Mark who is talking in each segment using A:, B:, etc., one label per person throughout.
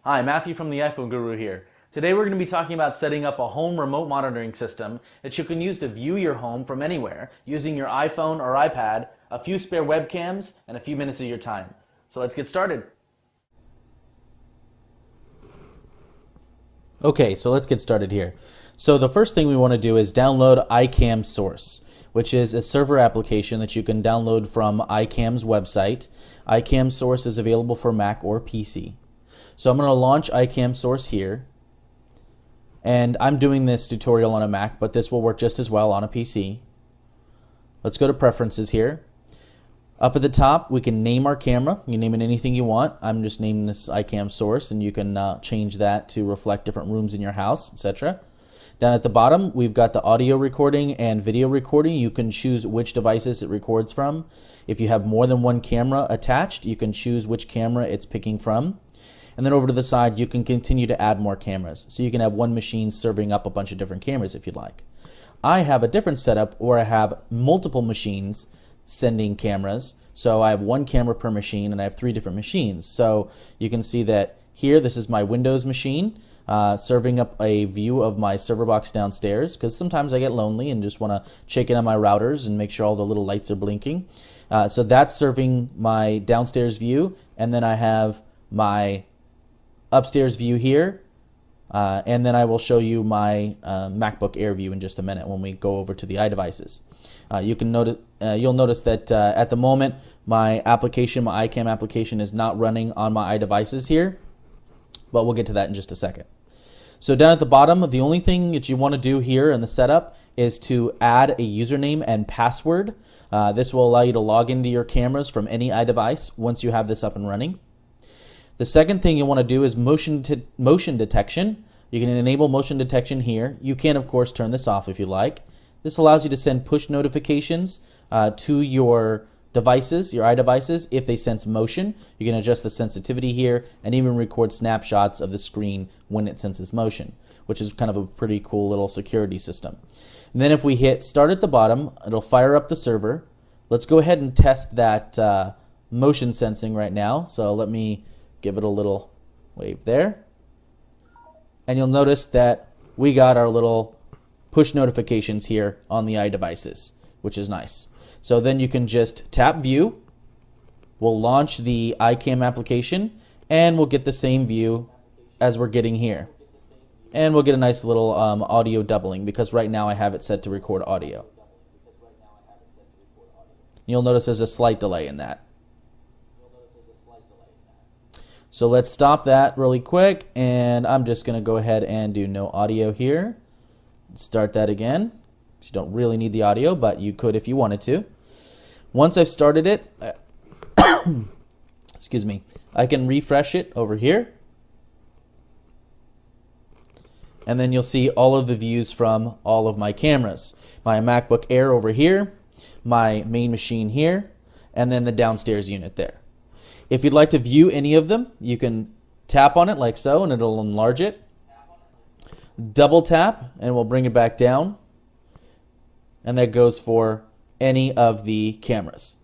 A: Hi, Matthew from the iPhone Guru here. Today we're going to be talking about setting up a home remote monitoring system that you can use to view your home from anywhere using your iPhone or iPad, a few spare webcams, and a few minutes of your time. So let's get started.
B: Okay, so let's get started here. So the first thing we want to do is download iCam Source, which is a server application that you can download from iCam's website. iCam Source is available for Mac or PC. So I'm going to launch iCam Source here. And I'm doing this tutorial on a Mac, but this will work just as well on a PC. Let's go to Preferences here. Up at the top, we can name our camera. You can name it anything you want. I'm just naming this iCam Source, and you can change that to reflect different rooms in your house, etc. Down at the bottom, we've got the audio recording and video recording. You can choose which devices it records from. If you have more than one camera attached, you can choose which camera it's picking from. And then over to the side, you can continue to add more cameras. So you can have one machine serving up a bunch of different cameras if you'd like. I have a different setup where I have multiple machines sending cameras. So I have one camera per machine and I have 3 different machines. So you can see that here, this is my Windows machine serving up a view of my server box downstairs, because sometimes I get lonely and just want to check in on my routers and make sure all the little lights are blinking. So that's serving my downstairs view, and then I have my upstairs view here, and then I will show you my MacBook Air view in just a minute when we go over to the iDevices. You'll notice that at the moment my application, my iCam application, is not running on my iDevices here, but we'll get to that in just a second. So down at the bottom, the only thing that you want to do here in the setup is to add a username and password. This will allow you to log into your cameras from any iDevice once you have this up and running. The second thing you want to do is motion detection. You can enable motion detection here. You can, of course, turn this off if you like. This allows you to send push notifications to your devices, your iDevices, if they sense motion. You can adjust the sensitivity here and even record snapshots of the screen when it senses motion, which is kind of a pretty cool little security system. And then if we hit start at the bottom, it'll fire up the server. Let's go ahead and test that motion sensing right now. So let me give it a little wave there. And you'll notice that we got our little push notifications here on the iDevices, which is nice. So then you can just tap view. We'll launch the iCam application and we'll get the same view as we're getting here. And we'll get a nice little audio doubling, because right now I have it set to record audio. You'll notice there's a slight delay in that. So let's stop that really quick, and I'm just going to go ahead and do no audio here. Start that again. You don't really need the audio, but you could if you wanted to. Once I've started it, excuse me, I can refresh it over here. And then you'll see all of the views from all of my cameras. My MacBook Air over here, my main machine here, and then the downstairs unit there. If you'd like to view any of them, you can tap on it like so, and it'll enlarge it. Double tap, and we'll bring it back down. And that goes for any of the cameras,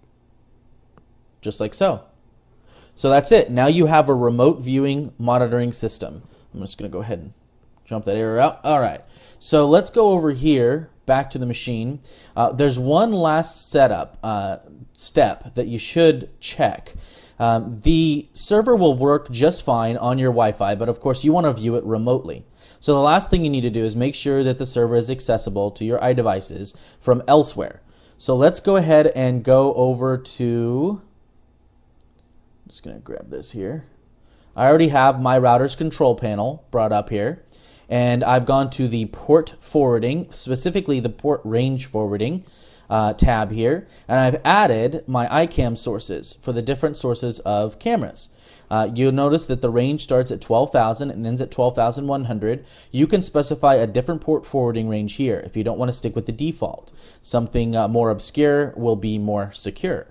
B: just like so. So that's it. Now you have a remote viewing monitoring system. I'm just going to go ahead and jump that error out. All right. So let's go over here, back to the machine. There's one last setup step that you should check. The server will work just fine on your Wi-Fi, but of course you want to view it remotely. So the last thing you need to do is make sure that the server is accessible to your iDevices from elsewhere. So let's go ahead and go over to, I'm just going to grab this here. I already have my router's control panel brought up here, and I've gone to the port forwarding, specifically the port range forwarding tab here, and I've added my iCam sources for the different sources of cameras. You'll notice that the range starts at 12,000 and ends at 12,100. You can specify a different port forwarding range here if you don't want to stick with the default. Something more obscure will be more secure.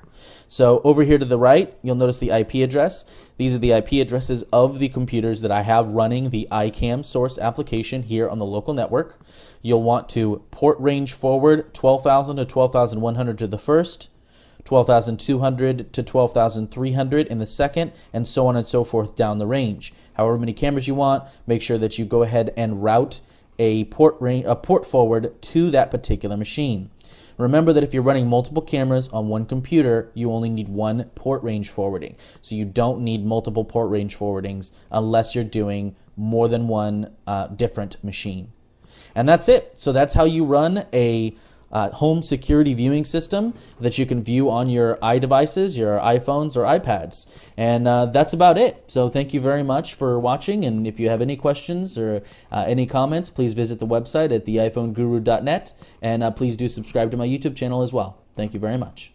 B: So over here to the right, you'll notice the IP address. These are the IP addresses of the computers that I have running the iCam source application here on the local network. You'll want to port range forward 12,000 to 12,100 to the first, 12,200 to 12,300 in the second, and so on and so forth down the range. However many cameras you want, make sure that you go ahead and route a port forward to that particular machine. Remember that if you're running multiple cameras on one computer, you only need one port range forwarding. So you don't need multiple port range forwardings unless you're doing more than one different machine. And that's it. So that's how you run a home security viewing system that you can view on your iDevices, your iPhones or iPads. And that's about it. So thank you very much for watching. And if you have any questions or any comments, please visit the website at theiPhoneGuru.net. And please do subscribe to my YouTube channel as well. Thank you very much.